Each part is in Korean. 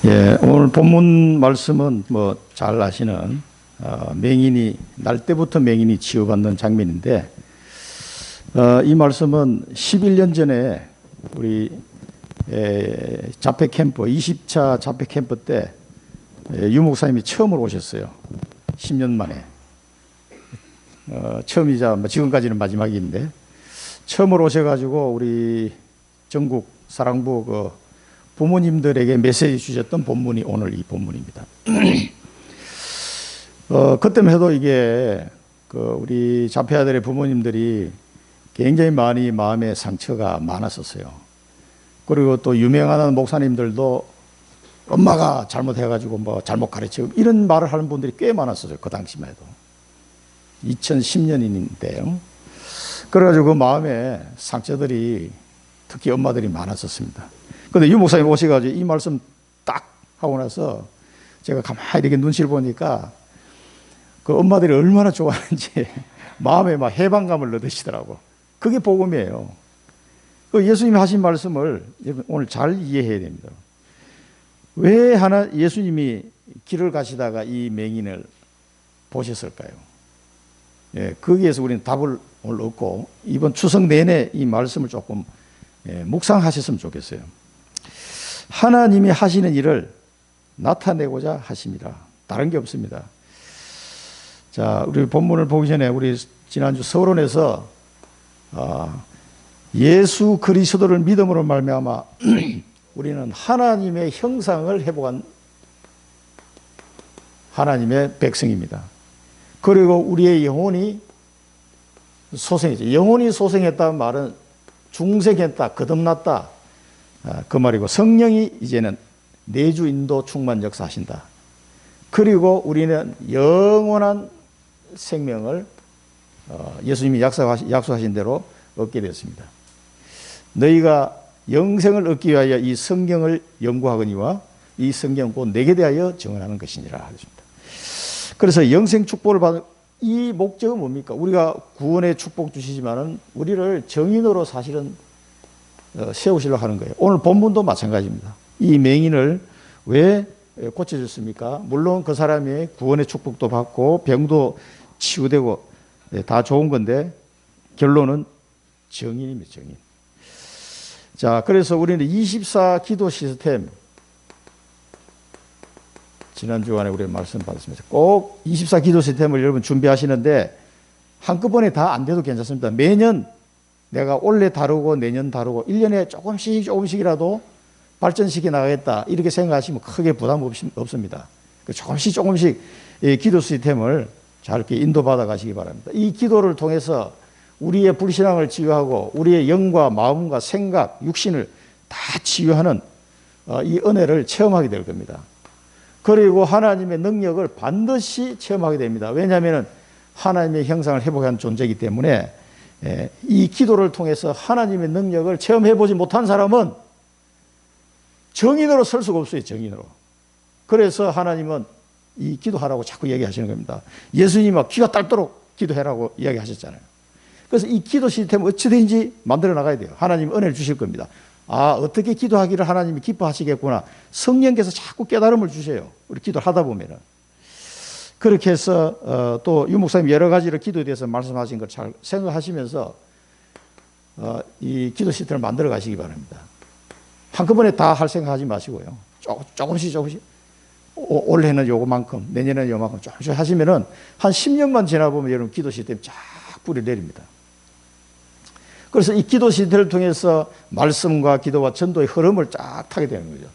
예, 오늘 본문 말씀은 뭐 잘 아시는 맹인이 날 때부터 맹인이 치유받는 장면인데 이 말씀은 11년 전에 우리 자폐 캠프 20차 자폐 캠프 때 유 목사님이 처음으로 오셨어요. 10년 만에 처음이자 지금까지는 마지막인데 처음으로 오셔가지고 우리 전국 사랑부 그 부모님들에게 메시지 주셨던 본문이 오늘 이 본문입니다. 그때만 해도 이게 우리 자폐 아들의 부모님들이 굉장히 많이 마음의 상처가 많았었어요. 그리고 또 유명한 목사님들도 엄마가 잘못해가지고 뭐 잘못 가르치고 이런 말을 하는 분들이 꽤 많았어요. 그 당시만 해도. 2010년인데요. 그래가지고 그 마음에 상처들이 특히 엄마들이 많았었습니다. 근데 유 목사님 오셔가지고 이 말씀 딱 하고 나서 제가 가만히 이렇게 눈치를 보니까 그 엄마들이 얼마나 좋아하는지 마음에 막 해방감을 얻으시더라고. 그게 복음이에요. 그 예수님이 하신 말씀을 오늘 잘 이해해야 됩니다. 왜 예수님이 길을 가시다가 이 맹인을 보셨을까요? 예, 거기에서 우리는 답을 오늘 얻고 이번 추석 내내 이 말씀을 조금 묵상하셨으면 좋겠어요. 하나님이 하시는 일을 나타내고자 하십니다. 다른 게 없습니다. 자, 우리 본문을 보기 전에 우리 지난주 서론에서 예수 그리스도를 믿음으로 말미암아 우리는 하나님의 형상을 회복한 하나님의 백성입니다. 그리고 우리의 영혼이 소생했죠. 영혼이 소생했다는 말은 중생했다, 거듭났다 그 말이고 성령이 이제는 내주 인도 충만 역사하신다. 그리고 우리는 영원한 생명을 예수님이 약속하신 대로 얻게 되었습니다. 너희가 영생을 얻기 위하여 이 성경을 연구하거니와 이 성경은 곧 내게 대하여 증언하는 것이니라 하셨습니다. 그래서 영생 축복을 받은 이 목적은 뭡니까? 우리가 구원의 축복 주시지만은 우리를 정인으로 사실은 세우시려고 하는 거예요. 오늘 본문도 마찬가지입니다. 이 맹인을 왜 고쳐줬습니까? 물론 그 사람이 구원의 축복도 받고 병도 치유되고 다 좋은 건데 결론은 정인입니다. 정인. 자, 그래서 우리는 24 기도 시스템 지난 주간에 우리 말씀 받았습니다. 꼭 24 기도 시스템을 여러분 준비하시는데 한꺼번에 다 안 돼도 괜찮습니다. 매년 내가 올해 다루고 내년 다루고 1년에 조금씩이라도 발전시켜 나가겠다 이렇게 생각하시면 크게 부담 없습니다. 조금씩 기도 시스템을 잘 이렇게 인도받아 가시기 바랍니다. 이 기도를 통해서 우리의 불신앙을 치유하고 우리의 영과 마음과 생각, 육신을 다 치유하는 이 은혜를 체험하게 될 겁니다. 그리고 하나님의 능력을 반드시 체험하게 됩니다. 왜냐하면 하나님의 형상을 회복한 존재이기 때문에 이 기도를 통해서 하나님의 능력을 체험해보지 못한 사람은 정인으로 설 수가 없어요. 정인으로. 그래서 하나님은 이 기도하라고 자꾸 얘기하시는 겁니다. 예수님은 귀가 딸도록 기도해라고 이야기하셨잖아요. 그래서 이 기도 시스템 어찌든지 만들어 나가야 돼요. 하나님 은혜를 주실 겁니다. 어떻게 기도하기를 하나님이 기뻐하시겠구나. 성령께서 자꾸 깨달음을 주세요. 우리 기도를 하다 보면은. 그렇게 해서 또 유 목사님 여러 가지로 기도에 대해서 말씀하신 걸 잘 생각하시면서 이 기도 시스템을 만들어 가시기 바랍니다. 한꺼번에 다 할 생각하지 마시고요. 조금씩 올해는 요거만큼, 내년에는 요만큼 조금씩 하시면은 한 10년만 지나보면 여러분 기도 시스템 쫙 뿌리 내립니다. 그래서 이 기도 시스템을 통해서 말씀과 기도와 전도의 흐름을 쫙 타게 되는 거죠.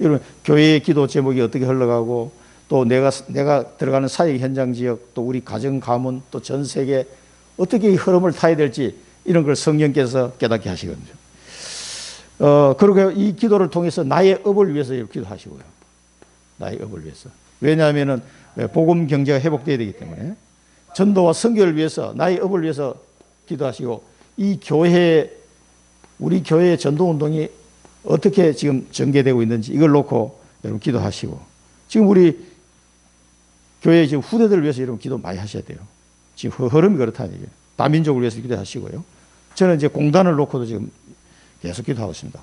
여러분 교회의 기도 제목이 어떻게 흘러가고 또 내가 들어가는 사역 현장 지역 또 우리 가정 가문 또 전 세계 어떻게 이 흐름을 타야 될지 이런 걸 성령께서 깨닫게 하시거든요. 그리고 이 기도를 통해서 나의 업을 위해서 기도하시고요. 나의 업을 위해서. 왜냐하면은 복음 경제가 회복돼야 되기 때문에 전도와 선교를 위해서 나의 업을 위해서 기도하시고 이 우리 교회의 전도 운동이 어떻게 지금 전개되고 있는지 이걸 놓고 여러분 기도하시고 지금 우리 교회 지금 후대들을 위해서 여러분 기도 많이 하셔야 돼요. 지금 흐름이 그렇다는 얘기예요. 다민족을 위해서 기도하시고요. 저는 이제 공단을 놓고도 지금 계속 기도하고 있습니다.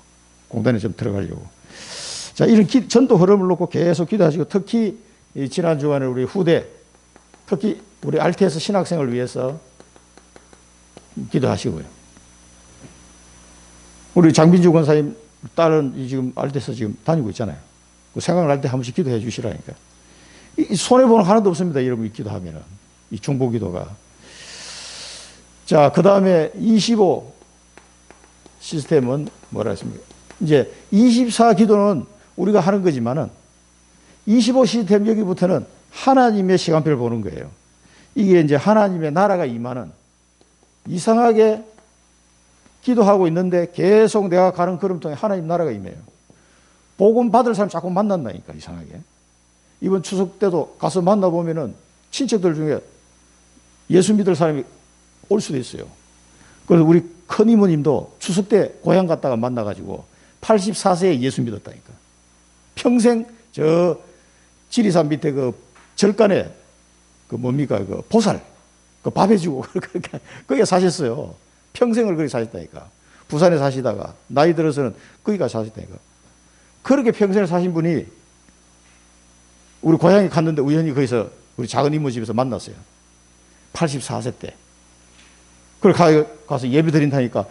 공단에 좀 들어가려고. 자, 이런 전도 흐름을 놓고 계속 기도하시고, 특히 지난 주간에 우리 후대, 특히 우리 RTS 신학생을 위해서 기도하시고요. 우리 장빈주 권사님 딸은 지금 RTS 지금 다니고 있잖아요. 생각날 때 한 번씩 기도해 주시라니까. 이 손해보는 하나도 없습니다. 여러분, 기도하면은. 이 중보 기도가. 자, 그 다음에 25 시스템은 뭐라 했습니까? 이제 24 기도는 우리가 하는 거지만은 25 시스템 여기부터는 하나님의 시간표를 보는 거예요. 이게 이제 하나님의 나라가 임하는, 이상하게 기도하고 있는데 계속 내가 가는 걸음통에 하나님 나라가 임해요. 복음 받을 사람 자꾸 만난다니까, 이상하게. 이번 추석 때도 가서 만나보면은 친척들 중에 예수 믿을 사람이 올 수도 있어요. 그래서 우리 큰 이모님도 추석 때 고향 갔다가 만나가지고 84세에 예수 믿었다니까. 평생 저 지리산 밑에 그 절간에 그 뭡니까, 그 보살, 그 밥 해주고 거기에 사셨어요. 평생을 거기 사셨다니까. 부산에 사시다가 나이 들어서는 거기 가서 사셨다니까. 그렇게 평생을 사신 분이 우리 고향에 갔는데 우연히 거기서 우리 작은 이모 집에서 만났어요. 84세 때. 그걸 가서 예배 드린다니까,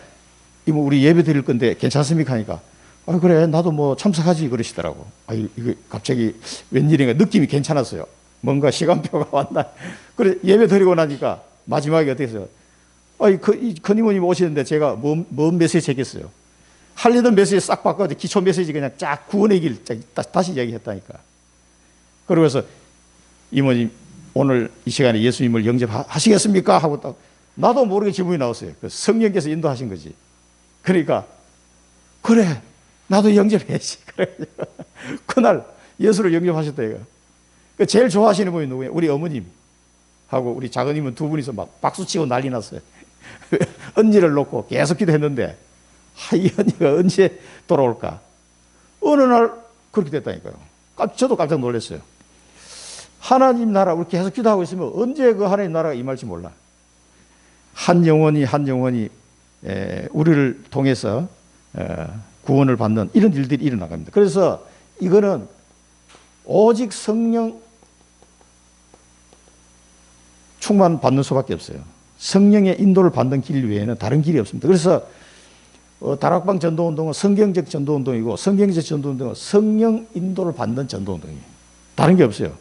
이모 우리 예배 드릴 건데 괜찮습니까? 하니까, 아, 그래, 나도 뭐 참석하지, 그러시더라고. 아, 이거 갑자기 웬일인가 느낌이 괜찮았어요. 뭔가 시간표가 왔나. 그래, 예배 드리고 나니까 마지막에 어떻게 했어요? 큰 이모님 오시는데 제가 뭔 메시지 했겠어요? 하려던 메시지 싹 바꿔서 기초 메시지 그냥 쫙 구원의 길 다시 얘기했다니까. 그러고서 이모님 오늘 이 시간에 예수님을 영접하시겠습니까? 하고 딱 나도 모르게 질문이 나왔어요. 성령께서 인도하신 거지. 그러니까 그래, 나도 영접해야지. 그래. 그날 예수를 영접하셨다 이거. 제일 좋아하시는 분이 누구예요? 우리 어머님 하고 우리 작은님은 두 분이서 막 박수치고 난리 났어요. 언니를 놓고 계속 기도했는데, 이 언니가 언제 돌아올까? 어느 날 그렇게 됐다니까요. 저도 깜짝 놀랐어요. 하나님 나라, 우리 계속 기도하고 있으면 언제 그 하나님 나라가 임할지 몰라. 한 영혼이 우리를 통해서 구원을 받는 이런 일들이 일어나갑니다. 그래서 이거는 오직 성령 충만 받는 수밖에 없어요. 성령의 인도를 받는 길 외에는 다른 길이 없습니다. 그래서 다락방 전도운동은 성경적 전도운동이고, 성경적 전도운동은 성령 인도를 받는 전도운동이에요. 다른 게 없어요.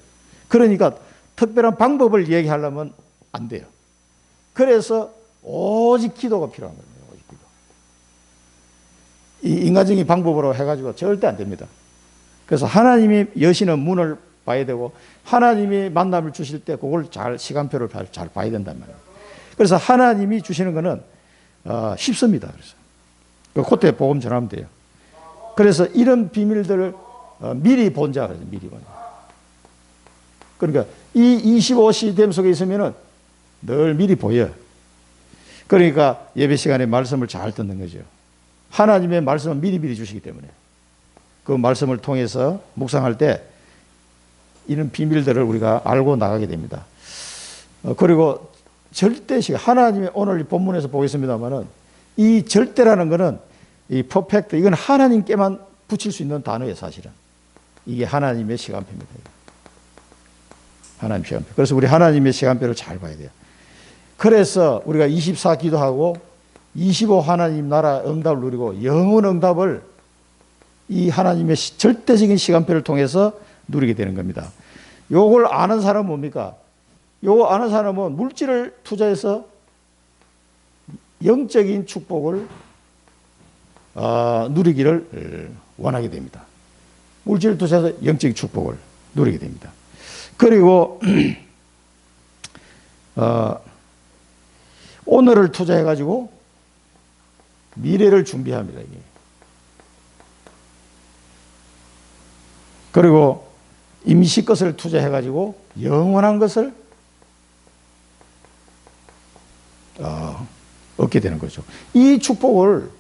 그러니까 특별한 방법을 얘기하려면 안 돼요. 그래서 오직 기도가 필요한 거예요. 오직 기도. 이 인간적인 방법으로 해가지고 절대 안 됩니다. 그래서 하나님이 여시는 문을 봐야 되고, 하나님이 만남을 주실 때 그걸 시간표를 잘 봐야 된단 말이에요. 그래서 하나님이 주시는 거는 쉽습니다. 그래서 그때 복음 전하면 돼요. 그래서 이런 비밀들을 미리 본자, 미리 본자. 그러니까 이 25 시스템 속에 있으면은 늘 미리 보여. 그러니까 예배 시간에 말씀을 잘 듣는 거죠. 하나님의 말씀은 미리 주시기 때문에 그 말씀을 통해서 묵상할 때 이런 비밀들을 우리가 알고 나가게 됩니다. 그리고 절대식, 하나님의 오늘 본문에서 보겠습니다만은 이 절대라는 것은 이 퍼펙트, 이건 하나님께만 붙일 수 있는 단어예요, 사실은. 이게 하나님의 시간표입니다. 하나님 시간표. 그래서 우리 하나님의 시간표를 잘 봐야 돼요. 그래서 우리가 24 기도하고 25 하나님 나라 응답을 누리고 영원 응답을 이 하나님의 절대적인 시간표를 통해서 누리게 되는 겁니다. 요걸 아는 사람은 뭡니까? 요거 아는 사람은 물질을 투자해서 영적인 축복을 누리기를 원하게 됩니다. 물질을 투자해서 영적인 축복을 누리게 됩니다. 그리고 오늘을 투자해가지고 미래를 준비합니다. 이게. 그리고 임시 것을 투자해가지고 영원한 것을 얻게 되는 거죠. 이 축복을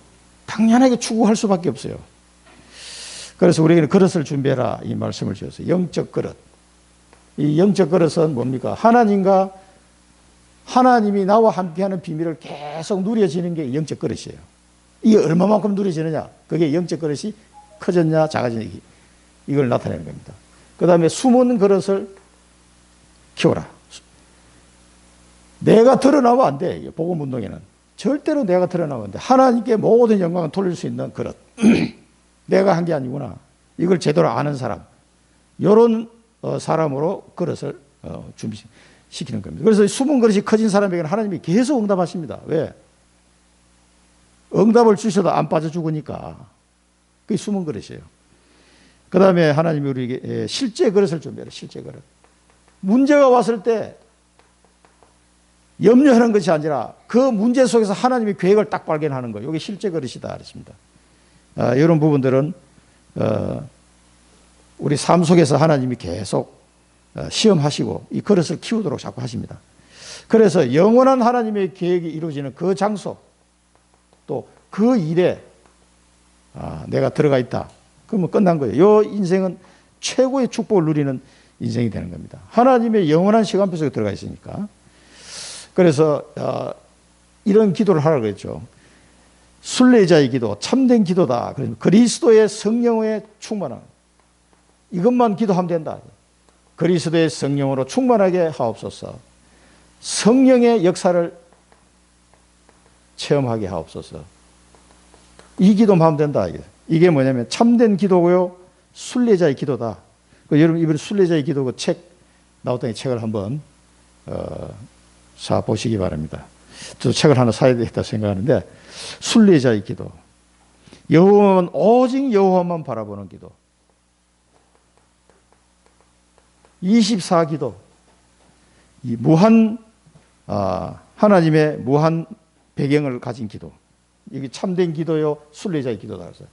당연하게 추구할 수밖에 없어요. 그래서 우리에게는 그릇을 준비해라 이 말씀을 주셨어요. 영적 그릇. 이 영적 그릇은 뭡니까? 하나님이 나와 함께하는 비밀을 계속 누려지는 게 영적 그릇이에요. 이게 얼마만큼 누려지느냐? 그게 영적 그릇이 커졌냐 작아졌냐. 이걸 나타내는 겁니다. 그 다음에 숨은 그릇을 키워라. 내가 드러나면 안 돼. 복음 운동에는 절대로 내가 드러나면 안 돼. 하나님께 모든 영광을 돌릴 수 있는 그릇. 내가 한 게 아니구나. 이걸 제대로 아는 사람. 이런 사람으로 그릇을 준비시키는 겁니다. 그래서 숨은 그릇이 커진 사람에게는 하나님이 계속 응답하십니다. 왜? 응답을 주셔도 안 빠져 죽으니까. 그게 숨은 그릇이에요. 그 다음에 하나님이 우리에게 실제 그릇을 준비해라. 실제 그릇. 문제가 왔을 때 염려하는 것이 아니라 그 문제 속에서 하나님의 계획을 딱 발견하는 거예요. 이게 실제 그릇이다 그랬습니다. 이런 부분들은 우리 삶 속에서 하나님이 계속 시험하시고 이 그릇을 키우도록 자꾸 하십니다. 그래서 영원한 하나님의 계획이 이루어지는 그 장소 또 그 일에 내가 들어가 있다. 그러면 끝난 거예요. 이 인생은 최고의 축복을 누리는 인생이 되는 겁니다. 하나님의 영원한 시간표 속에 들어가 있으니까. 그래서 이런 기도를 하라고 했죠. 순례자의 기도, 참된 기도다. 그리스도의 성령에 충만한 이것만 기도하면 된다. 그리스도의 성령으로 충만하게 하옵소서. 성령의 역사를 체험하게 하옵소서. 이 기도만 하면 된다. 이게 뭐냐면 참된 기도고요. 순례자의 기도다. 여러분 이번에 순례자의 기도 그 책 나왔던 책을 한번 사 보시기 바랍니다. 저도 책을 하나 사야 되겠다 생각하는데 순례자의 기도. 여호와만 오직 여호와만 바라보는 기도. 24기도. 이 무한 하나님의 무한 배경을 가진 기도. 이게 참된 기도요, 순례자의 기도다. 그래서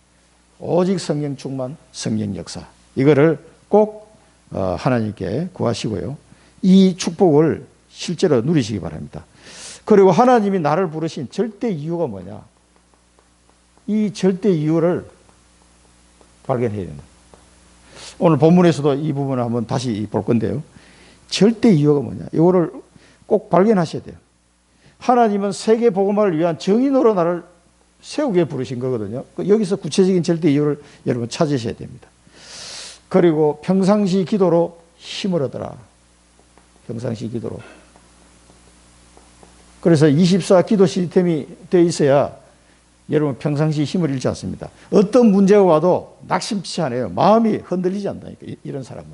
오직 성령 충만, 성령 역사. 이거를 꼭 하나님께 구하시고요. 이 축복을 실제로 누리시기 바랍니다. 그리고 하나님이 나를 부르신 절대 이유가 뭐냐? 이 절대 이유를 발견해야 됩니다. 오늘 본문에서도 이 부분을 한번 다시 볼 건데요. 절대 이유가 뭐냐? 이거를 꼭 발견하셔야 돼요. 하나님은 세계 복음화를 위한 정인으로 나를 세우게 부르신 거거든요. 여기서 구체적인 절대 이유를 여러분 찾으셔야 됩니다. 그리고 평상시 기도로 힘을 얻어라. 평상시 기도로. 그래서 24 기도 시스템이 되어 있어야 여러분 평상시 힘을 잃지 않습니다. 어떤 문제가 와도 낙심치 않아요. 마음이 흔들리지 않다니까. 이런 사람은.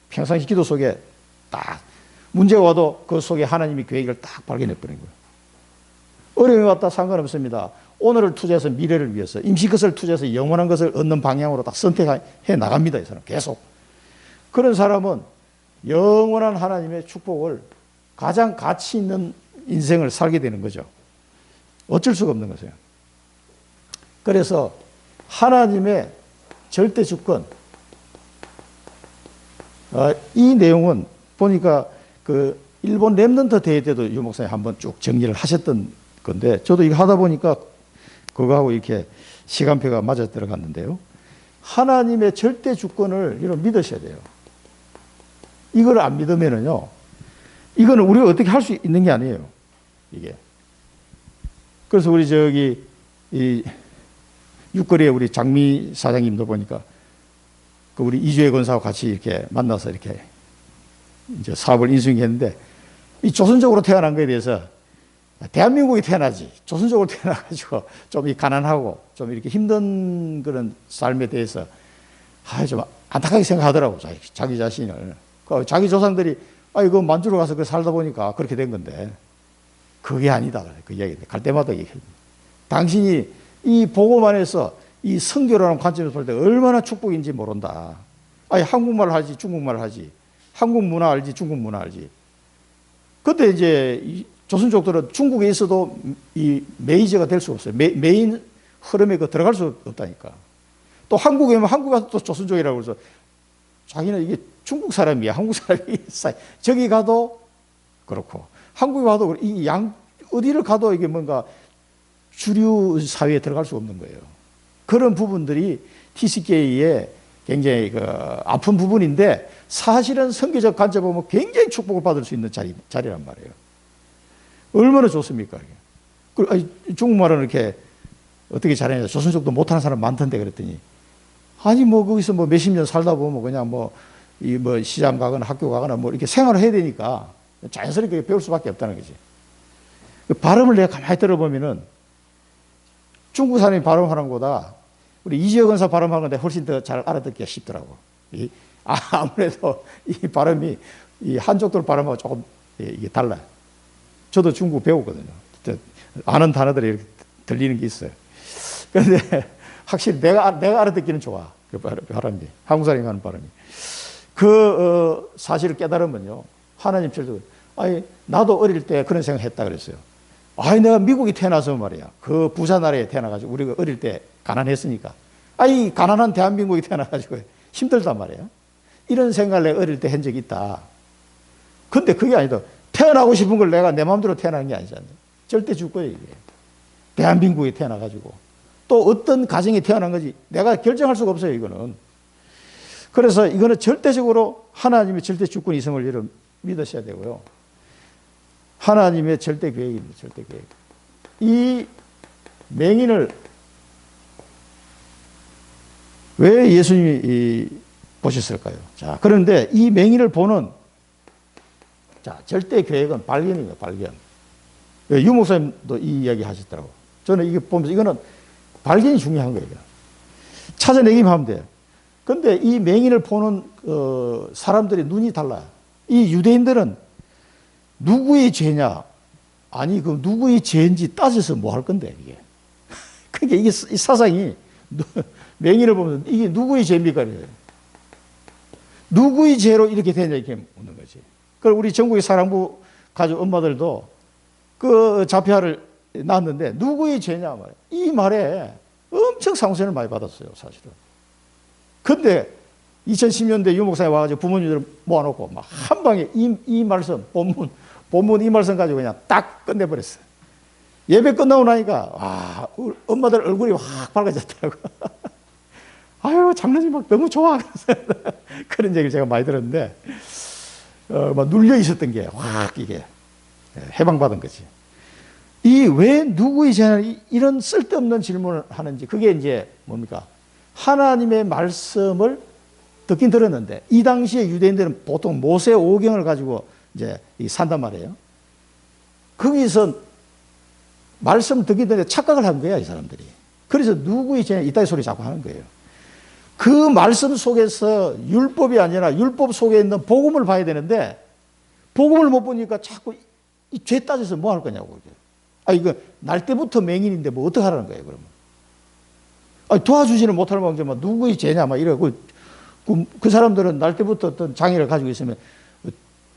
평상시 기도 속에 딱 문제가 와도 그 속에 하나님의 계획을 딱 발견해 버린 거예요. 어려움이 왔다 상관없습니다. 오늘을 투자해서 미래를 위해서 임시것을 투자해서 영원한 것을 얻는 방향으로 딱 선택해 나갑니다. 이 사람 계속. 그런 사람은 영원한 하나님의 축복을 가장 가치 있는 인생을 살게 되는 거죠. 어쩔 수가 없는 거죠. 그래서 하나님의 절대 주권, 이 내용은 보니까 그 일본 렘넌트 대회 때도 유 목사님 한번 쭉 정리를 하셨던 건데 저도 이거 하다 보니까 그거하고 이렇게 시간표가 맞아 들어갔는데요. 하나님의 절대 주권을 이런 믿으셔야 돼요. 이걸 안 믿으면은요, 이거는 우리가 어떻게 할 수 있는 게 아니에요. 이게. 그래서 우리 저기 이 육거리에 우리 장미 사장님도 보니까 그 우리 이주혜 권사하고 같이 이렇게 만나서 이렇게 이제 사업을 인수했는데 이 조선족으로 태어난 거에 대해서 대한민국에 태어나지 조선족으로 태어나가지고 좀 이 가난하고 좀 이렇게 힘든 그런 삶에 대해서 좀 안타깝게 생각하더라고. 자기 자신을. 자기 조상들이 이거 만주로 가서 그 살다 보니까 그렇게 된 건데 그게 아니다. 그 이야기 갈 때마다 얘기합니다. 당신이 이 복음 안에서 이 선교라는 관점에서 볼 때 얼마나 축복인지 모른다. 한국말을 하지 중국말을 하지 한국 문화 알지 중국 문화 알지. 그때 이제 조선족들은 중국에 있어도 이 메이저가 될 수 없어요. 메인 흐름에 들어갈 수 없다니까. 또 한국에 오면 한국 가서 또 조선족이라고 해서 자기는 이게 중국 사람이야. 한국 사람이 저기 가도 그렇고 한국에 가도 이 어디를 가도 이게 뭔가 주류 사회에 들어갈 수 없는 거예요. 그런 부분들이 TCK의 굉장히 그 아픈 부분인데 사실은 선교적 관점 보면 굉장히 축복을 받을 수 있는 자리란 말이에요. 얼마나 좋습니까? 중국말은 이렇게 어떻게 잘하냐. 조선족도 못하는 사람 많던데 그랬더니 아니, 뭐, 거기서 뭐 몇십 년 살다 보면 그냥 뭐, 시장 가거나 학교 가거나 뭐 이렇게 생활을 해야 되니까 자연스럽게 배울 수밖에 없다는 거지. 그 발음을 내가 가만히 들어보면은 중국 사람이 발음하는 것보다 우리 이지혁 원사 발음하는 건데 훨씬 더 잘 알아듣기가 쉽더라고. 아무래도 이 발음이 이 한족들 발음하고 조금 이게 달라요. 저도 중국 배웠거든요. 아는 단어들이 이렇게 들리는 게 있어요. 그런데 확실히 내가 알아듣기는 좋아. 그 발음이. 한국 사람이 하는 발음이. 그 사실을 깨달으면요. 하나님 절도, 아니, 나도 어릴 때 그런 생각 했다 그랬어요. 아니, 내가 미국에 태어나서 말이야. 그 부산 아래에 태어나가지고 우리가 어릴 때 가난했으니까. 아니, 가난한 대한민국에 태어나가지고 힘들단 말이에요. 이런 생각을 내가 어릴 때 한 적이 있다. 근데 그게 아니다. 태어나고 싶은 걸 내가 내 마음대로 태어나는 게 아니잖아요. 절대 줄 거예요, 이게. 대한민국에 태어나가지고. 또 어떤 가정에 태어난 거지. 내가 결정할 수가 없어요, 이거는. 그래서 이거는 절대적으로 하나님의 절대 주권이 있음을 여러분 믿으셔야 되고요. 하나님의 절대 계획입니다, 절대 계획. 이 맹인을 왜 예수님이 보셨을까요? 자, 그런데 이 맹인을 보는 자, 절대 계획은 발견입니다, 발견. 유 목사님도 이 이야기 하셨더라고요. 저는 이게 보면서 이거는 발견이 중요한 거예요. 찾아내기만 하면 돼요. 근데 이 맹인을 보는 사람들의 눈이 달라요. 이 유대인들은 누구의 죄냐? 아니, 그 누구의 죄인지 따져서 뭐 할 건데, 이게. 그러니까 이게 이 사상이 맹인을 보면 이게 누구의 죄입니까? 누구의 죄로 이렇게 되냐, 이렇게 묻는 거지. 그리고 우리 전국의 사랑부 가족 엄마들도 그 자폐아를 낳았는데 누구의 죄냐 말이에요. 이 말에 엄청 상처를 많이 받았어요, 사실은. 근데 2010년대 유 목사님 와가지고 부모님들 모아놓고 막 한 방에 이 말씀, 본문 이 말씀 가지고 그냥 딱 끝내버렸어요. 예배 끝나고 나니까, 와, 엄마들 얼굴이 확 밝아졌더라고. 아유, 장로님 막 너무 좋아. 그런 얘기를 제가 많이 들었는데, 막 눌려 있었던 게 확 이게 해방받은 거지. 이 왜 누구의 죄냐 이런 쓸데없는 질문을 하는지 그게 이제 뭡니까? 하나님의 말씀을 듣긴 들었는데 이 당시에 유대인들은 보통 모세 오경을 가지고 이제 산단 말이에요. 거기서 말씀 듣긴 듣는데 착각을 한 거야, 이 사람들이. 그래서 누구의 죄냐 이따위 소리 자꾸 하는 거예요. 그 말씀 속에서 율법이 아니라 율법 속에 있는 복음을 봐야 되는데 복음을 못 보니까 자꾸 이 죄 따져서 뭐 할 거냐고. 아, 이거 날 때부터 맹인인데 뭐 어떻게 하라는 거예요, 그러면. 아, 도와주지는 못할 망정 막 누구의 죄냐 막 이러고 그 사람들은 날 때부터 어떤 장애를 가지고 있으면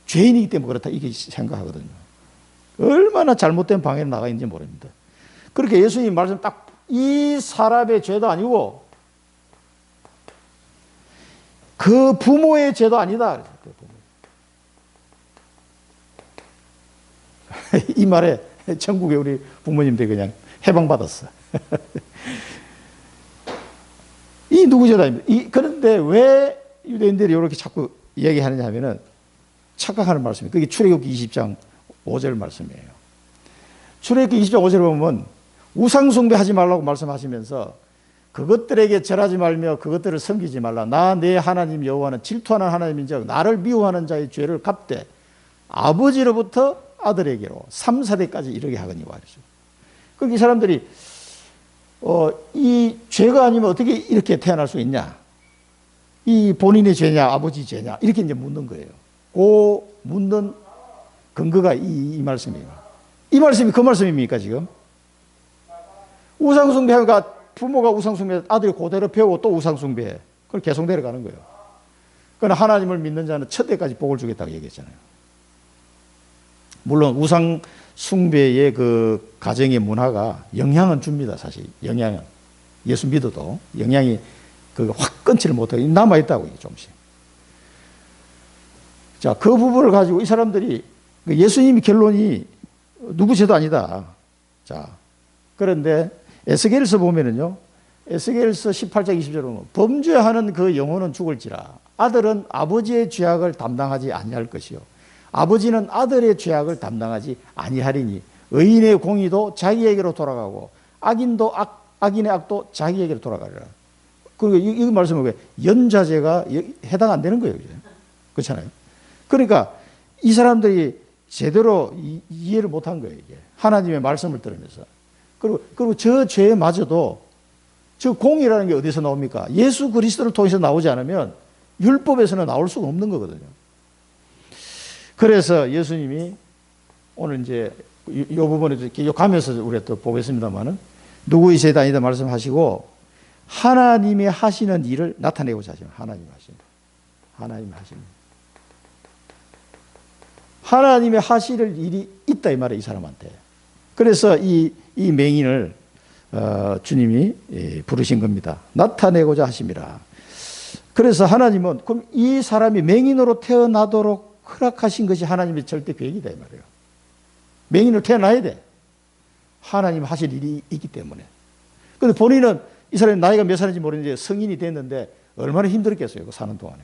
죄인이기 때문에 그렇다 이렇게 생각하거든요. 얼마나 잘못된 방해를 나가 있는지 모릅니다. 그렇게 예수님 말씀 딱 이 사람의 죄도 아니고 그 부모의 죄도 아니다. 이 말에 전국에 우리 부모님들이 그냥 해방받았어. 이 누구 죄도 아닙니다. 그런데 왜 유대인들이 이렇게 자꾸 얘기하느냐 하면은 착각하는 말씀이에요. 그게 출애굽기 20장 5절 말씀이에요. 출애굽기 20장 5절을 보면 우상숭배하지 말라고 말씀하시면서 그것들에게 절하지 말며 그것들을 섬기지 말라. 나 내 하나님 여호와는 질투하는 하나님인즉 나를 미워하는 자의 죄를 갚되 아버지로부터 아들에게로 3, 4대까지 이르게 하거니와. 그러니까 이 사람들이 이 죄가 아니면 어떻게 이렇게 태어날 수 있냐? 이 본인의 죄냐 아버지 죄냐 이렇게 이제 묻는 거예요. 그 묻는 근거가 이 말씀이에요. 이 말씀이 그 말씀입니까 지금? 우상숭배가 부모가 우상숭배 아들이 그대로 배우고 또 우상숭배해. 그걸 계속 내려가는 거예요. 그러나 하나님을 믿는 자는 첫 대까지 복을 주겠다고 얘기했잖아요. 물론 우상숭배의 그 가정의 문화가 영향은 줍니다. 사실 영향은 예수 믿어도 영향이 확 끊지를 못하고 남아있다고 조금씩. 자, 그 부분을 가지고 이 사람들이 예수님의 결론이 누구 죄도 아니다. 자, 그런데 에스겔서 보면은요, 에스겔서 18장 20절에 보면 범죄하는 그 영혼은 죽을지라 아들은 아버지의 죄악을 담당하지 아니할 것이요 아버지는 아들의 죄악을 담당하지 아니하리니 의인의 공의도 자기에게로 돌아가고 악인의 악도 자기에게로 돌아가리라. 그리고 이 말씀은 왜 연좌제가 해당 안 되는 거예요. 그렇잖아요. 그러니까 이 사람들이 제대로 이해를 못한 거예요. 이게. 하나님의 말씀을 들으면서. 그리고 저 죄마저도 저 공이라는 게 어디서 나옵니까? 예수 그리스도를 통해서 나오지 않으면 율법에서는 나올 수가 없는 거거든요. 그래서 예수님이 오늘 이제 이 부분에 이렇게 가면서 우리가 또 보겠습니다만은 누구의 죄도 아니다 말씀하시고 하나님이 하시는 일을 나타내고자 하시는 하나님이 하시는 하나님의 하실 일이 있다 이 말이에요. 이 사람한테. 그래서 이 맹인을 주님이 부르신 겁니다. 나타내고자 하심이라. 그래서 하나님은 그럼 이 사람이 맹인으로 태어나도록 허락하신 것이 하나님의 절대 계획이다 이 말이에요. 맹인으로 태어나야 돼. 하나님 하실 일이 있기 때문에. 그런데 본인은 이 사람이 나이가 몇 살인지 모르는데 성인이 됐는데 얼마나 힘들었겠어요. 그 사는 동안에.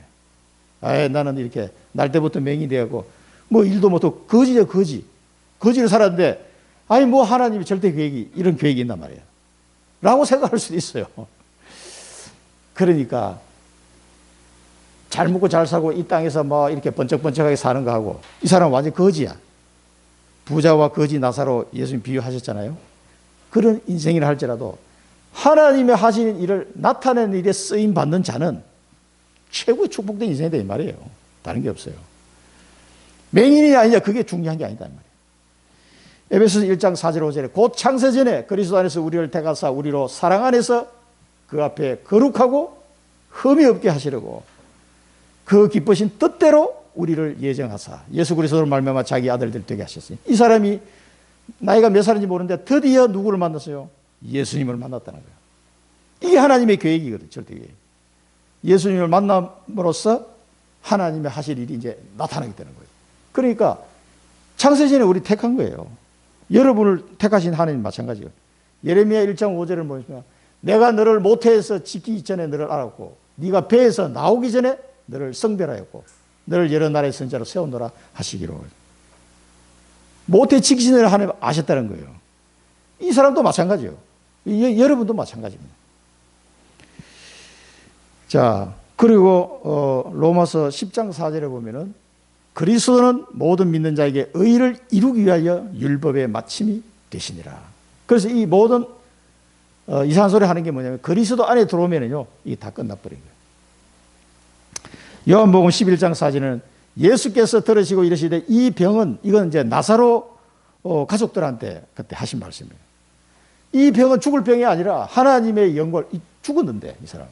아예 나는 이렇게 날 때부터 맹인이 되고 뭐 일도 못하고 거지죠 거지. 거지를 살았는데 아니 뭐 하나님의 절대 계획이 이런 계획이 있단 말이에요. 라고 생각할 수도 있어요. 그러니까 잘 먹고 잘 살고 이 땅에서 뭐 이렇게 번쩍번쩍하게 사는 거 하고 이 사람은 완전 거지야. 부자와 거지 나사로 예수님 비유하셨잖아요. 그런 인생이라 할지라도 하나님의 하시는 일을 나타내는 일에 쓰임 받는 자는 최고의 축복된 인생이다 이 말이에요. 다른 게 없어요. 맹인이 아니냐 그게 중요한 게 아니다 이 말이에요. 에베소서 1장 4절 5절에 곧 창세전에 그리스도 안에서 우리를 택하사 우리로 사랑 안에서 그 앞에 거룩하고 흠이 없게 하시려고 그 기쁘신 뜻대로 우리를 예정하사 예수 그리스도로 말미암아 자기 아들들 되게 하셨어요. 이 사람이 나이가 몇 살인지 모르는데 드디어 누구를 만났어요? 예수님을 만났다는 거예요. 이게 하나님의 계획이거든요. 절대 계획. 예수님을 만남으로써 하나님의 하실 일이 이제 나타나게 되는 거예요. 그러니까 창세전에 우리 택한 거예요. 여러분을 택하신 하나님 마찬가지예요. 예레미야 1장 5절을 보시면 내가 너를 모태에서 짓기 이전에 너를 알았고 네가 배에서 나오기 전에 너를 성별하였고 너를 여러 나라의 선자로 세우노라 하시기로. 모태 짓기 전에 하나님 아셨다는 거예요. 이 사람도 마찬가지예요. 여러분도 마찬가지입니다. 자, 그리고 로마서 10장 4절에 보면은 그리스도는 모든 믿는 자에게 의를 이루기 위하여 율법의 마침이 되시니라. 그래서 이 모든 이상한 소리 하는 게 뭐냐면 그리스도 안에 들어오면은요 이게 다 끝나버린 거예요. 요한복음 11장 4절에는 예수께서 들으시고 이르시되 이 병은 이건 이제 나사로 가족들한테 그때 하신 말씀이에요. 이 병은 죽을 병이 아니라 하나님의 영광을 죽었는데 이 사람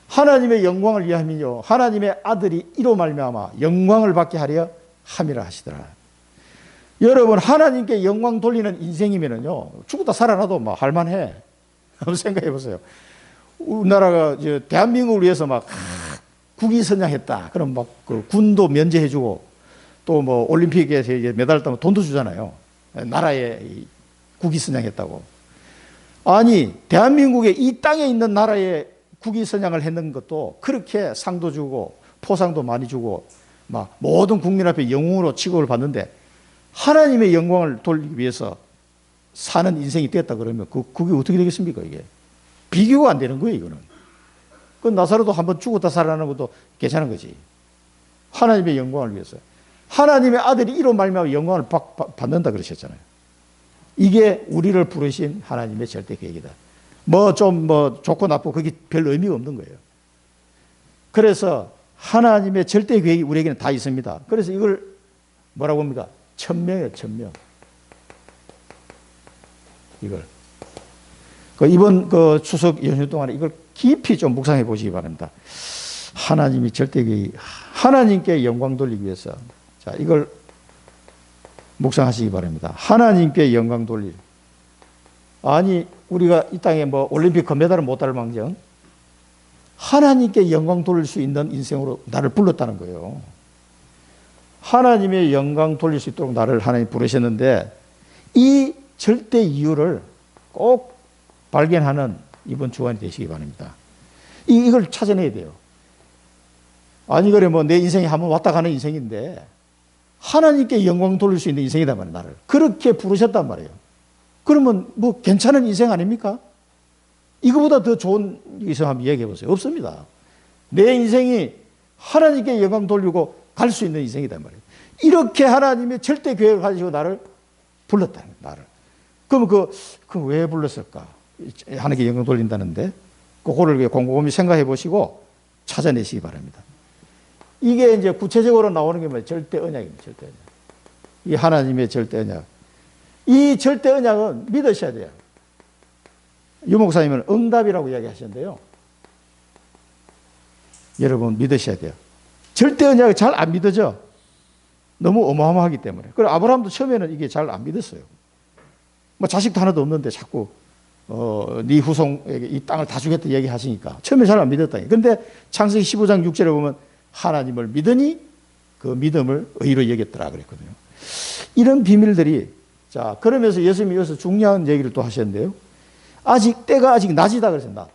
하나님의 영광을 위함이요 하나님의 아들이 이로 말미암아 영광을 받게 하려 함이라 하시더라. 여러분 하나님께 영광 돌리는 인생이면은요 죽었다 살아나도 막 할만해. 한번 생각해 보세요. 우리나라가 대한민국을 위해서 막 국위선양했다. 그럼 막 그 군도 면제해주고 또 뭐 올림픽에서 메달 따면 돈도 주잖아요. 나라에 국위선양했다고. 아니 대한민국의 이 땅에 있는 나라에 국위선양을 했는 것도 그렇게 상도 주고 포상도 많이 주고 막 모든 국민 앞에 영웅으로 취급을 받는데 하나님의 영광을 돌리기 위해서 사는 인생이 됐다 그러면 그게 어떻게 되겠습니까? 이게 비교가 안 되는 거예요. 이거는. 그 나사로도 한번 죽었다 살아나는 것도 괜찮은 거지. 하나님의 영광을 위해서. 하나님의 아들이 이로 말미암아 영광을 받는다 그러셨잖아요. 이게 우리를 부르신 하나님의 절대 계획이다. 뭐 좋고 나쁘고 그게 별 의미가 없는 거예요. 그래서 하나님의 절대 계획이 우리에게는 다 있습니다. 그래서 이걸 뭐라고 합니까? 천명이에요, 천명. 이걸. 이번 추석 연휴 동안에 이걸 깊이 좀 묵상해 보시기 바랍니다. 하나님이 절대 계획, 하나님께 영광 돌리기 위해서. 자, 이걸 묵상하시기 바랍니다. 하나님께 영광 돌릴. 아니, 우리가 이 땅에 뭐 올림픽 금메달을 못 따를 망정 하나님께 영광 돌릴 수 있는 인생으로 나를 불렀다는 거예요. 하나님의 영광 돌릴 수 있도록 나를 하나님 부르셨는데 이 절대 이유를 꼭 발견하는 이번 주간이 되시기 바랍니다. 이걸 찾아내야 돼요. 아니 그래 뭐 내 인생이 한번 왔다 가는 인생인데 하나님께 영광 돌릴 수 있는 인생이단 말이에요. 나를 그렇게 부르셨단 말이에요. 그러면 뭐 괜찮은 인생 아닙니까? 이거보다 더 좋은 이상 한번 얘기해 보세요. 없습니다. 내 인생이 하나님께 영광 돌리고 갈 수 있는 인생이단 말이에요. 이렇게 하나님의 절대 계획을 가지고 나를 불렀다는 거예요. 나를. 그럼 그 왜 불렀을까? 하나님께 영광 돌린다는데 그거를 곰곰이 생각해 보시고 찾아내시기 바랍니다. 이게 이제 구체적으로 나오는 게 뭐예요? 절대 언약입니다. 절대 언약. 이 하나님의 절대 언약. 이 절대 언약은 믿으셔야 돼요. 유 목사님은 응답이라고 이야기하셨는데요. 여러분 믿으셔야 돼요. 절대 언약이 잘 안 믿어져. 너무 어마어마하기 때문에. 그리고 아브라함도 처음에는 이게 잘 안 믿었어요. 뭐 자식도 하나도 없는데 자꾸 네 후손에게 이 땅을 다 주겠다 얘기하시니까 처음에 잘 안 믿었다. 그런데 창세기 15장 6절에 보면 하나님을 믿으니 그 믿음을 의로 여겼더라 그랬거든요. 이런 비밀들이, 자, 그러면서 예수님이 여기서 중요한 얘기를 또 하셨는데요. 때가 아직 낮이다 그랬어요. 낮.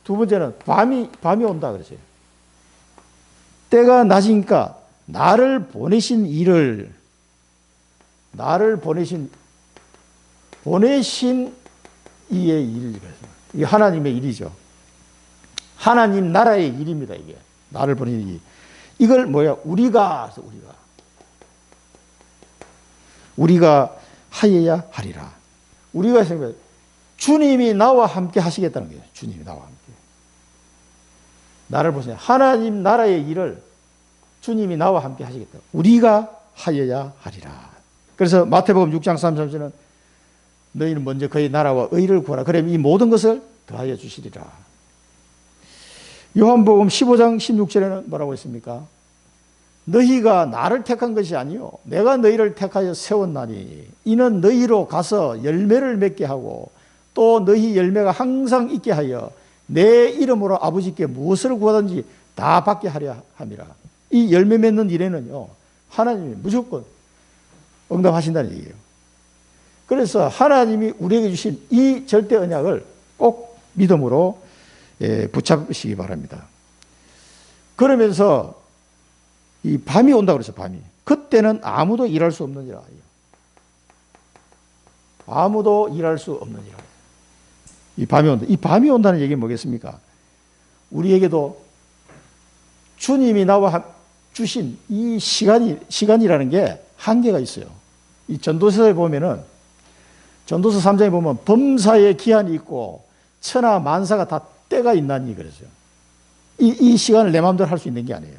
두 번째는 밤이 온다 그랬어요. 때가 낮이니까 나를 보내신 이의 일. 이게 하나님의 일이죠. 하나님 나라의 일입니다, 이게. 나를 보내는 일. 이걸 뭐야? 우리가 하여야 하리라. 우리가 생각해 주님이 나와 함께 하시겠다는 거예요. 주님이 나와 함께. 나를 보세요. 하나님 나라의 일을 주님이 나와 함께 하시겠다. 우리가 하여야 하리라. 그래서 마태복음 6장 33절은 너희는 먼저 그의 나라와 의를 구하라. 그러면 이 모든 것을 더하여 주시리라. 요한복음 15장 16절에는 뭐라고 했습니까? 너희가 나를 택한 것이 아니요 내가 너희를 택하여 세웠나니 이는 너희로 가서 열매를 맺게 하고 또 너희 열매가 항상 있게 하여 내 이름으로 아버지께 무엇을 구하든지 다 받게 하려 함이라. 이 열매 맺는 일에는요 하나님이 무조건 응답하신다는 얘기예요. 그래서 하나님이 우리에게 주신 이 절대 언약을 꼭 믿음으로 붙잡으시기 바랍니다. 그러면서 이 밤이 온다 그래서 밤이. 그때는 아무도 일할 수 없느니라. 아무도 일할 수 없느니라. 이 밤이 온다. 이 밤이 온다는 얘기는 뭐겠습니까? 우리에게도 주님이 나와 주신 이 시간이라는 게 한계가 있어요. 이 전도서에 보면은 전도서 3장에 보면 범사의 기한이 있고 천하 만사가 다 때가 있나니 그랬어요. 이 시간을 내 마음대로 할 수 있는 게 아니에요.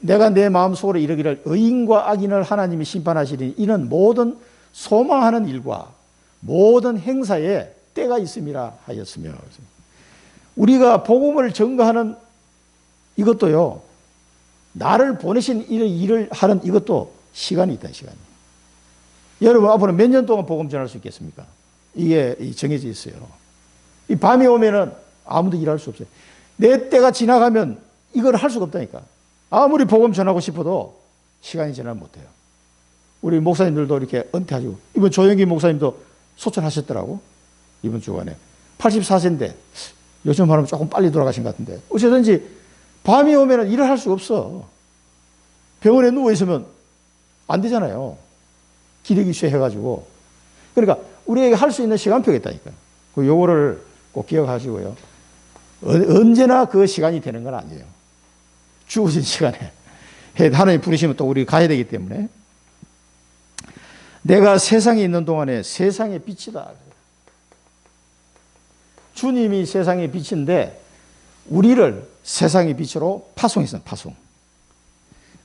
내가 내 마음속으로 이르기를 의인과 악인을 하나님이 심판하시리니 이는 모든 소망하는 일과 모든 행사에 때가 있음이라 하였으며, 우리가 복음을 전가하는 이것도요 나를 보내신 일을 하는 이것도 시간이 있다. 시간이. 여러분 앞으로 몇 년 동안 복음 전할 수 있겠습니까? 이게 정해져 있어요. 이 밤이 오면은 아무도 일할 수 없어요. 내 때가 지나가면 이걸 할 수가 없다니까. 아무리 복음 전하고 싶어도 시간이 지나면 못해요. 우리 목사님들도 이렇게 은퇴하시고, 이번 조영기 목사님도 소천하셨더라고. 이번 주간에 84세인데 요즘 말하면 조금 빨리 돌아가신 것 같은데, 어쨌든지 밤이 오면 일을 할 수가 없어. 병원에 누워있으면 안 되잖아요. 기력이 쇠해가지고. 그러니까 우리에게 할 수 있는 시간표가 있다니까. 요거를 꼭 기억하시고요. 언제나 그 시간이 되는 건 아니에요. 주어진 시간에. 하나님 부르시면 또 우리 가야 되기 때문에. 내가 세상에 있는 동안에 세상의 빛이다. 주님이 세상의 빛인데 우리를 세상의 빛으로 파송했어요. 파송.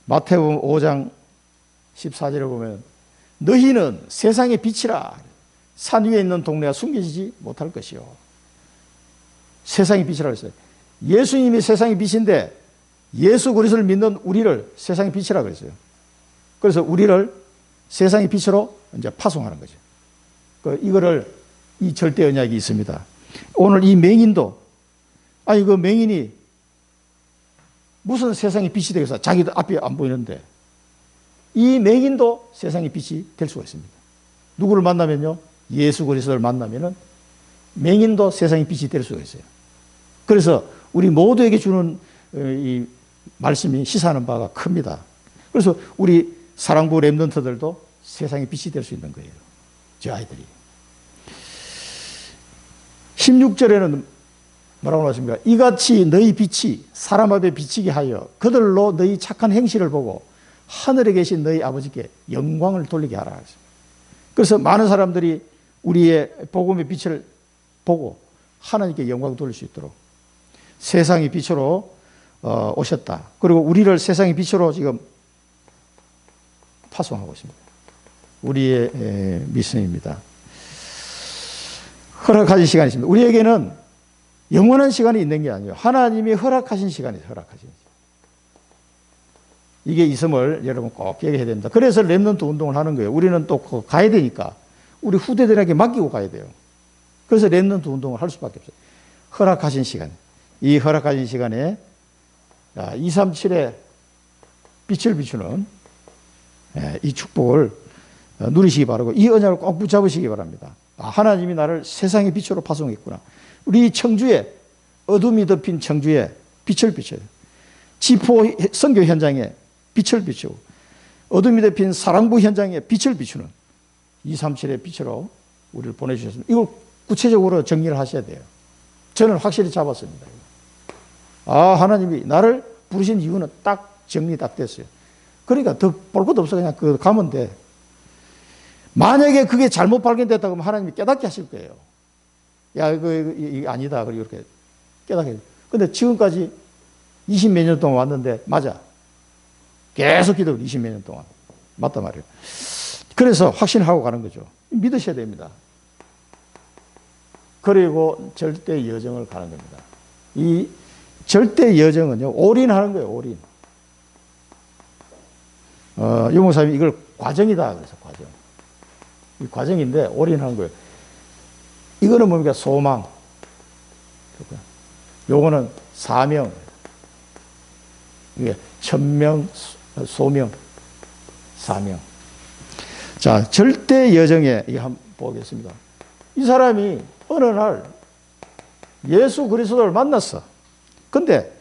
마태복음 5장 14절에 보면 너희는 세상의 빛이라. 산 위에 있는 동네가 숨겨지지 못할 것이요. 세상의 빛이라고 했어요. 예수님이 세상의 빛인데 예수 그리스도를 믿는 우리를 세상의 빛이라고 했어요. 그래서 우리를 세상의 빛으로 이제 파송하는 거죠. 이거를 이 절대 언약이 있습니다. 오늘 이 맹인도 그 맹인이 무슨 세상의 빛이 되겠어? 자기도 앞이 안 보이는데 이 맹인도 세상의 빛이 될 수가 있습니다. 누구를 만나면요? 예수 그리스도를 만나면은 맹인도 세상의 빛이 될 수가 있어요. 그래서 우리 모두에게 주는 이 말씀이 시사하는 바가 큽니다. 그래서 우리 사랑부 렘넌트들도 세상의 빛이 될 수 있는 거예요. 저 아이들이. 16절에는 뭐라고 말씀입니까? 이같이 너희 빛이 사람 앞에 비치게 하여 그들로 너희 착한 행실을 보고 하늘에 계신 너희 아버지께 영광을 돌리게 하라. 그래서 많은 사람들이 우리의 복음의 빛을 보고 하나님께 영광 돌릴 수 있도록 세상의 빛으로 오셨다. 그리고 우리를 세상의 빛으로 지금 파송하고 있습니다. 우리의 미션입니다. 허락하신 시간이 있습니다. 우리에게는 영원한 시간이 있는 게 아니에요. 하나님이 허락하신 시간이에요. 허락하신 시간. 이게 있음을 여러분 꼭 기억해야 됩니다. 그래서 렘넌트 운동을 하는 거예요. 우리는 또 가야 되니까 우리 후대들에게 맡기고 가야 돼요. 그래서 렘넌트 운동을 할 수밖에 없어요. 허락하신 시간. 이 허락하신 시간에 237의 빛을 비추는 이 축복을 누리시기 바라고 이 언약을 꼭 붙잡으시기 바랍니다. 하나님이 나를 세상의 빛으로 파송했구나. 우리 청주에 어둠이 덮인 청주에 빛을 비춰요. 지포 선교 현장에 빛을 비추고 어둠이 덮인 사랑부 현장에 빛을 비추는 237의 빛으로 우리를 보내주셨습니다. 이걸 구체적으로 정리를 하셔야 돼요. 저는 확실히 잡았습니다. 하나님이 나를 부르신 이유는 딱 정리 딱 됐어요. 그러니까 더 볼 것도 없어. 그냥 가면 돼. 만약에 그게 잘못 발견됐다고 하면 하나님이 깨닫게 하실 거예요. 야, 이거 아니다. 그리고 이렇게 깨닫게 해요. 근데 지금까지 20몇 년 동안 왔는데, 맞아. 계속 기도를 20몇 년 동안. 맞단 말이에요. 그래서 확신하고 가는 거죠. 믿으셔야 됩니다. 그리고 절대 여정을 가는 겁니다. 이 절대 여정은요, 올인하는 거예요, 올인. 유목사님이 이걸 과정이다. 그래서 과정. 이 과정인데 올인하는 거예요. 이거는 뭡니까? 소망. 요거는 사명. 이게 천명, 소명, 사명. 자, 절대 여정에 이거 한번 보겠습니다. 이 사람이 어느 날 예수 그리스도를 만났어. 근데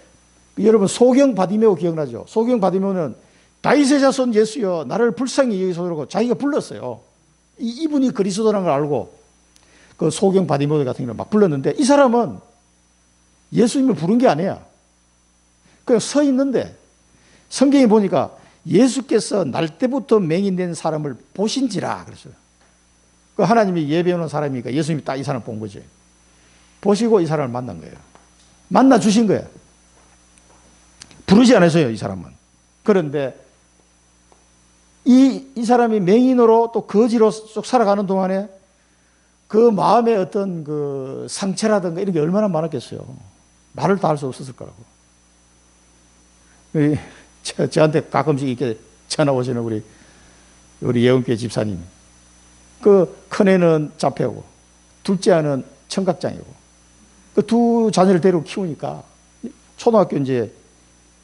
여러분 소경 바디메오 기억나죠? 소경 바디메오는 다윗의 자손 예수여 나를 불쌍히 여기소서라고 자기가 불렀어요. 이분이 그리스도라는 걸 알고 그 소경 바디메오 같은 경우는 막 불렀는데 이 사람은 예수님을 부른 게 아니야. 그냥 서 있는데 성경에 보니까 예수께서 날 때부터 맹인된 사람을 보신지라 그랬어요. 그 하나님이 예배하는 사람이니까 예수님이 딱 이 사람 본 거지. 보시고 이 사람을 만난 거예요. 만나 주신 거예요. 부르지 않았어요, 이 사람은. 그런데 이 사람이 맹인으로 또 거지로 쭉 살아가는 동안에 그 마음의 어떤 그 상처라든가 이런 게 얼마나 많았겠어요. 말을 다 할 수 없었을 거라고. 저한테 가끔씩 이렇게 전화 오시는 우리 예원교회 집사님. 그 큰애는 잡혀고, 둘째 아는 청각장애고, 그 두 자녀를 데리고 키우니까 초등학교 이제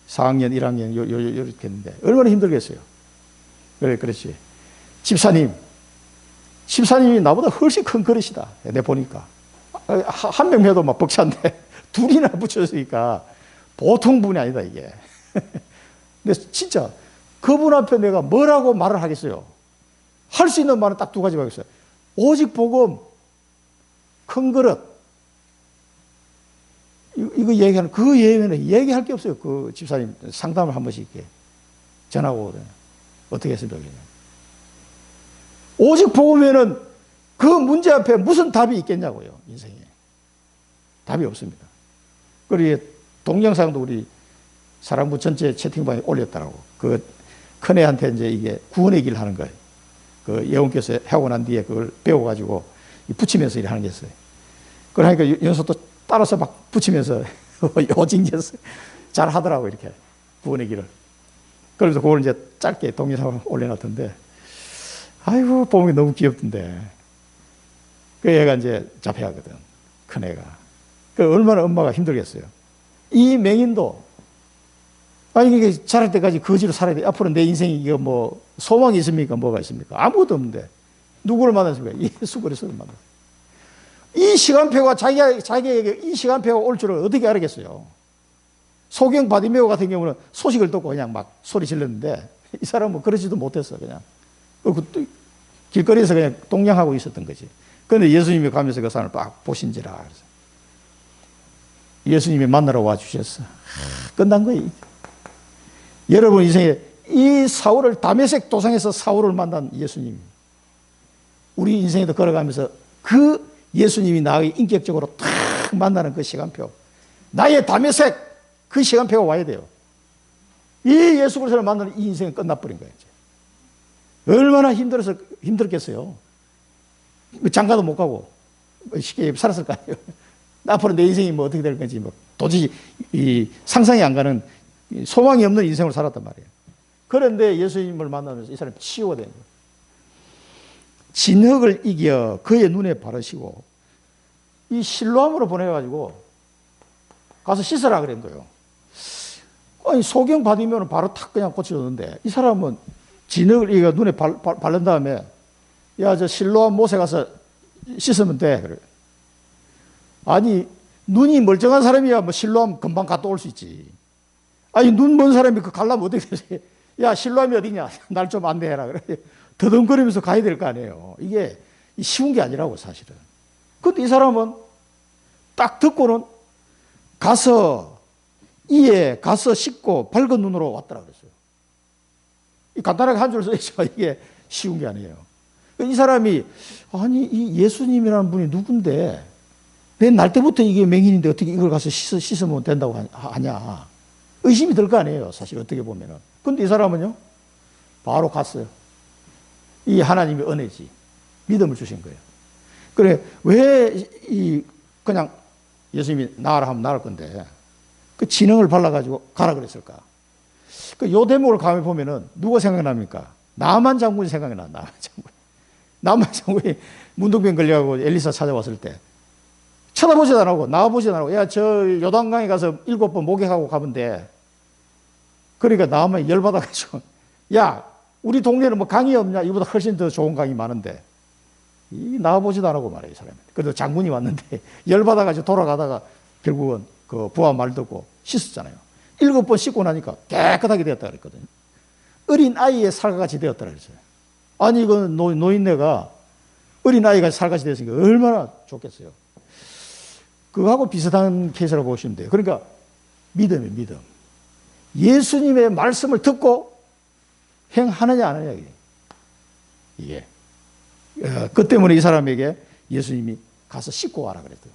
4학년, 1학년 이렇게 했는데 얼마나 힘들겠어요. 그래, 그렇지. 집사님이 나보다 훨씬 큰 그릇이다. 내가 보니까. 한 명 해도 막 벅찬데 둘이나 붙였으니까 보통 분이 아니다, 이게. 근데 진짜 그분 앞에 내가 뭐라고 말을 하겠어요? 할 수 있는 말은 딱 두 가지밖에 없어요. 오직 복음, 큰 그릇. 이거 얘기하는, 그 예외는 얘기할 게 없어요. 그 집사님 상담을 한 번씩 이렇게 전하고 오거든요. 어떻게 했습니까? 오직 복음에는 그 문제 앞에 무슨 답이 있겠냐고요, 인생에. 답이 없습니다. 그리고 동영상도 우리 사랑부 전체 채팅방에 올렸더라고. 그 큰애한테 이제 이게 구원의 길 하는 거예요. 그 예원께서 하고 난 뒤에 그걸 배워가지고 붙이면서 일 하는 게 있어요. 그러니까 연속도 따라서 막 붙이면서 오징제서 잘 하더라고, 이렇게. 구원의 길을. 그래서 그걸 이제 짧게 동영상을 올려놨던데, 아이고, 보면 너무 귀엽던데. 그 애가 이제 잡혀가거든. 큰 애가. 그 얼마나 엄마가 힘들겠어요. 이 맹인도, 아니, 이게 자랄 때까지 거지로 살아야 돼. 앞으로 내 인생이 이거 뭐, 소망이 있습니까? 뭐가 있습니까? 아무것도 없는데. 누구를 만났습니까? 예수 그리스도를 만났어요. 이 시간표가 자기에게 이 시간표가 올 줄을 어떻게 알겠어요? 소경 바디메오 같은 경우는 소식을 듣고 그냥 막 소리 질렀는데 이 사람은 그러지도 못했어, 그냥. 길거리에서 그냥 동냥하고 있었던 거지. 그런데 예수님이 가면서 그 사람을 막 보신지라. 예수님이 만나러 와주셨어. 끝난 거예요. 여러분 인생에 이 사울을, 다메섹 도상에서 사울을 만난 예수님, 우리 인생에도 걸어가면서 그 예수님이 나의 인격적으로 탁 만나는 그 시간표, 나의 다메섹, 그 시간표가 와야 돼요. 이 예수 그리스도를 만나는 이 인생은 끝나버린 거예요. 이제. 얼마나 힘들겠어요. 장가도 못 가고 쉽게 살았을 거 아니에요. 앞으로 내 인생이 뭐 어떻게 될 건지 뭐 도저히 상상이 안 가는, 소망이 없는 인생을 살았단 말이에요. 그런데 예수님을 만나면서 이 사람이 치유가 되는 거예요. 진흙을 이겨 그의 눈에 바르시고 이 실로암으로 보내가지고 가서 씻으라 그런 거예요. 아니, 소경 받으면 바로 탁 그냥 고쳐줬는데 이 사람은 진흙을 이겨 눈에 바른 다음에 야, 저 실로암 못에 가서 씻으면 돼. 그래. 아니, 눈이 멀쩡한 사람이야 뭐 실로암 금방 갔다 올 수 있지. 아니, 눈 먼 사람이 그 가려면 어떻게 되지? 야, 실로암이 어디냐? 날 좀 안내해라. 그래. 더듬거리면서 가야 될 거 아니에요. 이게 쉬운 게 아니라고, 사실은. 근데 이 사람은 딱 듣고는 가서 씻고 밝은 눈으로 왔더라 그랬어요. 간단하게 한 줄 써있지만 이게 쉬운 게 아니에요. 이 사람이, 아니, 이 예수님이라는 분이 누군데, 내 날 때부터 이게 맹인인데 어떻게 이걸 가서 씻으면 된다고 하냐. 의심이 들 거 아니에요, 사실 어떻게 보면은. 근데 이 사람은요, 바로 갔어요. 이 하나님의 은혜지. 믿음을 주신 거예요. 그래, 왜 그냥 예수님이 나가라 하면 나갈 건데, 그 진흙을 발라가지고 가라 그랬을까? 요 대목을 가만히 보면은 누가 생각납니까? 나만 장군이 생각이 나, 나만 장군. 나만 장군이 문둥병 걸려가고 엘리사 찾아왔을 때, 쳐다보지도 안 하고, 나와보지도 안 하고, 야, 저 요단강에 가서 7번 목욕하고 가면 돼. 그러니까 나만 열받아가지고, 야, 우리 동네는 뭐 강이 없냐? 이보다 훨씬 더 좋은 강이 많은데. 나와보지도 안 하고 말이에요, 이 사람이. 그래도 장군이 왔는데, 열받아가지고 돌아가다가 결국은 그 부하 말 듣고 씻었잖아요. 7번 씻고 나니까 깨끗하게 되었다 그랬거든요. 어린 아이의 살같이 되었다 그랬어요. 아니, 이건 노인네가 어린 아이가 살같이 됐으니까 얼마나 좋겠어요. 그거하고 비슷한 케이스라고 보시면 돼요. 그러니까 믿음이에요, 믿음. 예수님의 말씀을 듣고 행하느냐 안 하느냐. 이게. 그 때문에 이 사람에게 예수님이 가서 씻고 와라 그랬어요.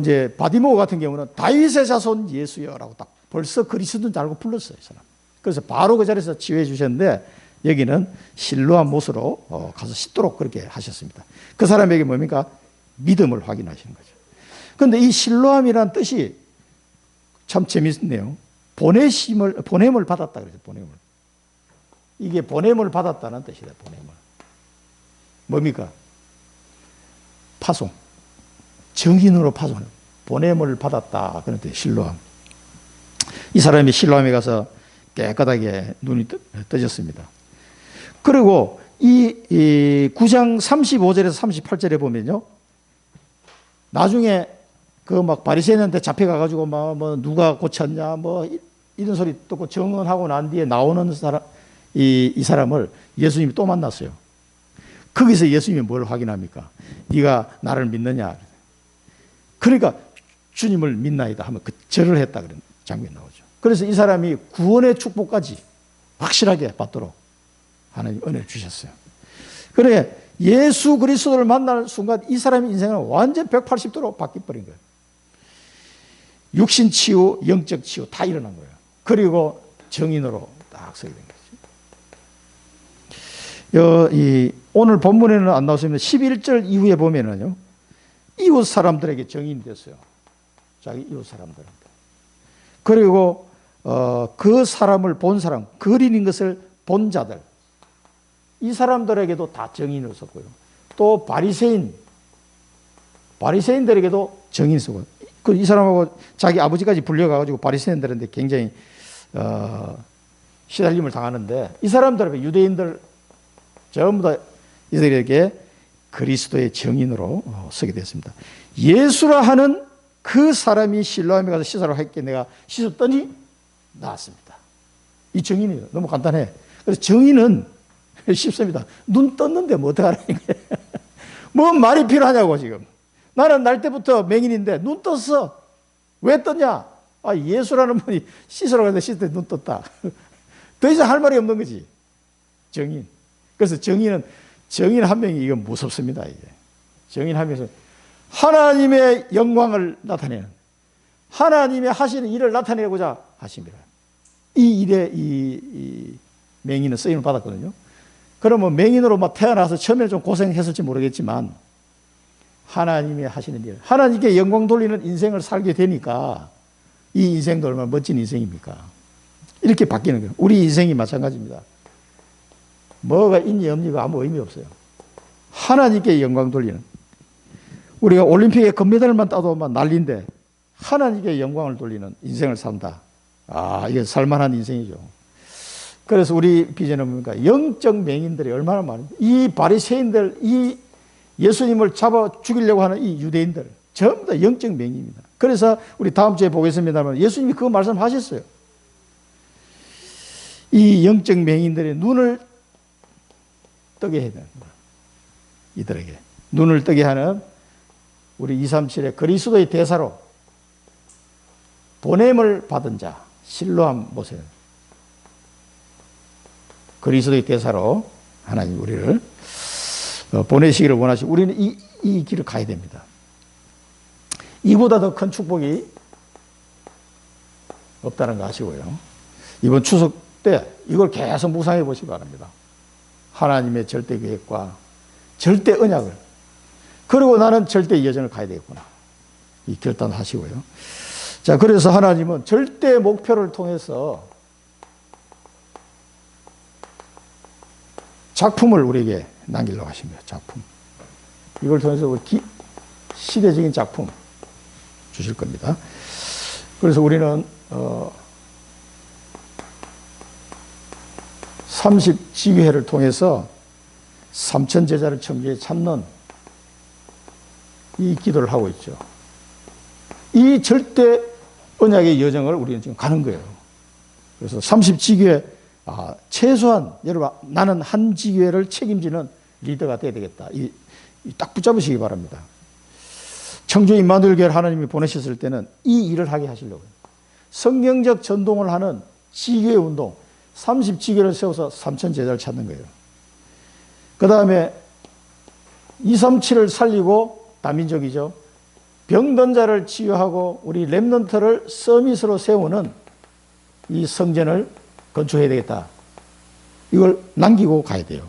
이제 바디모 같은 경우는 다윗의 자손 예수여라고 딱 벌써 그리스도인 줄 알고 불렀어요, 이 사람. 그래서 바로 그 자리에서 치유해 주셨는데 여기는 실로암 못으로 가서 씻도록 그렇게 하셨습니다. 그 사람에게 뭡니까? 믿음을 확인하시는 거죠. 그런데 이 실로암이라는 뜻이 참 재밌네요. 보냄을 받았다 그래서 보냄을. 이게 보냄을 받았다는 뜻이다. 보냄을. 뭡니까? 파송. 정인으로 파송하는. 보냄을 받았다. 그런 뜻. 실로암. 이 사람이 실로암에 가서 깨끗하게 눈이 떠졌습니다. 그리고 이 9장 35절에서 38절에 보면요. 나중에 그 막 바리새인한테 잡혀가가지고 막 뭐 누가 고쳤냐 뭐 이런 소리 듣고 정언하고 난 뒤에 나오는 사람, 이 사람을 예수님이 또 만났어요. 거기서 예수님이 뭘 확인합니까? 네가 나를 믿느냐? 그러니까 주님을 믿나이다 하면 그 절을 했다 그런 장면이 나오죠. 그래서 이 사람이 구원의 축복까지 확실하게 받도록 하나님 은혜를 주셨어요. 그래 예수 그리스도를 만나는 순간 이 사람의 인생은 완전 180도로 바뀌어버린 거예요. 육신 치유, 영적 치유 다 일어난 거예요. 그리고 정인으로 딱 서게 된 거죠. 오늘 본문에는 안 나왔습니다. 11절 이후에 보면은요, 이웃 사람들에게 정인이 됐어요. 자기 이웃 사람들한테. 그리고 그 사람을 본 사람, 거린인 것을 본 자들, 이 사람들에게도 다 정인을 썼고요. 또 바리새인들에게도 정인을 썼고요. 이 사람하고 자기 아버지까지 불려가지고 바리새인들한테 굉장히 시달림을 당하는데 이 사람들, 유대인들 전부 다 이들에게 그리스도의 정인으로 서게 됐습니다. 예수라 하는 그 사람이 실로암에 가서 씻으라고 했기에 내가 씻었더니 나았습니다. 이 정인이에요. 너무 간단해. 그래서 정인은 쉽습니다. 눈 떴는데 뭐 어떡하라는 거예요. 뭐 말이 필요하냐고 지금. 나는 날 때부터 맹인인데 눈 떴어. 왜 떴냐? 아, 예수라는 분이 씻으러 가는데 씻을 때 눈 떴다. 더 이상 할 말이 없는 거지. 정인. 그래서 정인 한 명이 이건 무섭습니다. 이게. 정인 한 명에서 하나님의 영광을 나타내는, 하나님의 하시는 일을 나타내고자 하십니다. 이 일에 이 맹인은 쓰임을 받았거든요. 그러면 맹인으로 막 태어나서 처음에 좀 고생했을지 모르겠지만 하나님의 하시는 일, 하나님께 영광 돌리는 인생을 살게 되니까 이 인생도 얼마나 멋진 인생입니까? 이렇게 바뀌는 거예요. 우리 인생이 마찬가지입니다. 뭐가 있니 없니가 아무 의미 없어요. 하나님께 영광 돌리는, 우리가 올림픽에 금메달만 따도 막 난리인데 하나님께 영광을 돌리는 인생을 산다. 아, 이게 살만한 인생이죠. 그래서 우리 비전은 뭡니까? 영적 맹인들이 얼마나 많은데, 이 바리새인들, 이 예수님을 잡아 죽이려고 하는 이 유대인들 전부 다 영적 맹인입니다. 그래서 우리 다음 주에 보겠습니다만 예수님이 그 말씀하셨어요. 이 영적 맹인들의 눈을 뜨게 해야 된다. 이들에게 눈을 뜨게 하는 우리 237의 그리스도의 대사로 보냄을 받은 자, 실로암 모세, 그리스도의 대사로 하나님 우리를 보내시기를 원하시고 우리는 이 길을 가야 됩니다. 이보다 더 큰 축복이 없다는 거 아시고요. 이번 추석 때 이걸 계속 묵상해 보시기 바랍니다. 하나님의 절대 계획과 절대 언약을, 그리고 나는 절대 여정을 가야 되겠구나, 이 결단하시고요. 자, 그래서 하나님은 절대 목표를 통해서 작품을 우리에게 남기려고 하십니다. 작품. 이걸 통해서 시대적인 작품 주실 겁니다. 그래서 우리는 30지교회를 통해서 3천 제자를 천국에 찾는 이 기도를 하고 있죠. 이 절대 언약의 여정을 우리는 지금 가는 거예요. 그래서 30지교회, 최소한 여러분, 나는 한 지교회를 책임지는 리더가 돼야 되겠다. 딱 붙잡으시기 바랍니다. 청주 임마누엘교회를 하나님이 보내셨을 때는 이 일을 하게 하시려고요. 성경적 전동을 하는 지교회 운동, 30지교회를 세워서 3천 제자를 찾는 거예요. 그 다음에 237을 살리고 다민족이죠. 병든 자를 치유하고 우리 렘넌트를 서밋으로 세우는 이 성전을 건축해야 되겠다. 이걸 남기고 가야 돼요.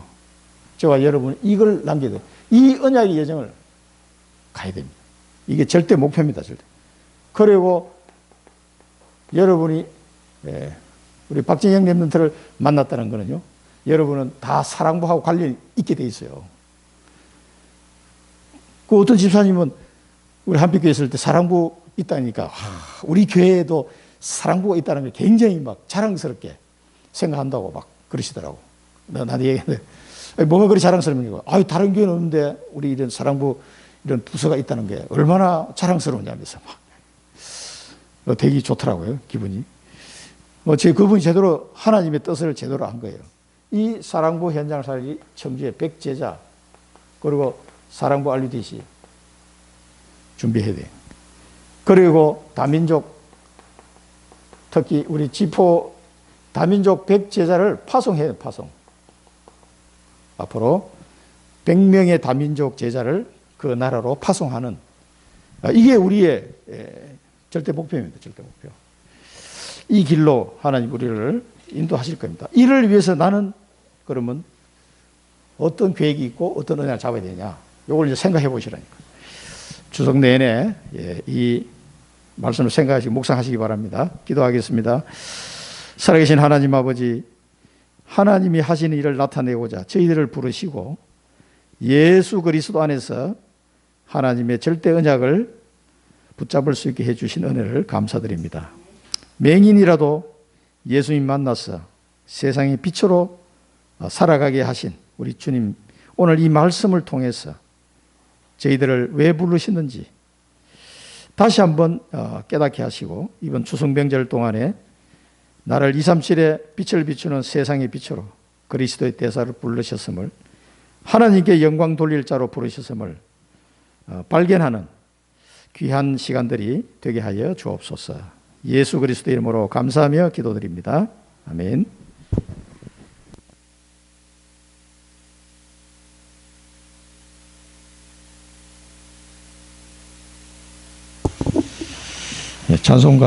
저와 여러분 이걸 남겨야 돼요. 이 언약의 여정을 가야 됩니다. 이게 절대 목표입니다. 절대. 그리고 여러분이 우리 박진영 렘넌트를 만났다는 거는요, 여러분은 다 사랑부하고 관련이 있게 돼 있어요. 그 어떤 집사님은 우리 한빛교회 있을 때 사랑부 있다니까, 우리 교회에도 사랑부가 있다는 걸 굉장히 막 자랑스럽게 생각한다고 막 그러시더라고. 나한테 얘기했는데, 뭐가 그리 자랑스러운 거야? 다른 교회는 없는데 우리 이런 사랑부 이런 부서가 있다는 게 얼마나 자랑스러우냐면서 막 되게 좋더라고요, 기분이. 제 그분이 제대로 하나님의 뜻을 제대로 한 거예요. 이 사랑부 현장을 살기 청주의 100제자, 그리고 사랑부 RUTC 준비해야 돼요. 그리고 다민족, 특히 우리 지포 다민족 100제자를 파송해야 돼요. 파송. 앞으로 100명의 다민족 제자를 그 나라로 파송하는, 이게 우리의 절대 목표입니다. 절대 목표. 이 길로 하나님 우리를 인도하실 겁니다. 이를 위해서 나는 그러면 어떤 계획이 있고 어떤 언약을 잡아야 되냐, 이걸 이제 생각해 보시라니까. 추석 내내 이 말씀을 생각하시고 묵상하시기 바랍니다. 기도하겠습니다. 살아계신 하나님 아버지, 하나님이 하시는 일을 나타내고자 저희들을 부르시고 예수 그리스도 안에서 하나님의 절대 언약을 붙잡을 수 있게 해주신 은혜를 감사드립니다. 맹인이라도 예수님 만나서 세상의 빛으로 살아가게 하신 우리 주님, 오늘 이 말씀을 통해서 저희들을 왜 부르시는지 다시 한번 깨닫게 하시고, 이번 추수명절 동안에 나를 237의 빛을 비추는 세상의 빛으로 그리스도의 대사를 부르셨음을, 하나님께 영광 돌릴 자로 부르셨음을 발견하는 귀한 시간들이 되게 하여 주옵소서. 예수 그리스도 이름으로 감사하며 기도드립니다. 아멘. 찬송가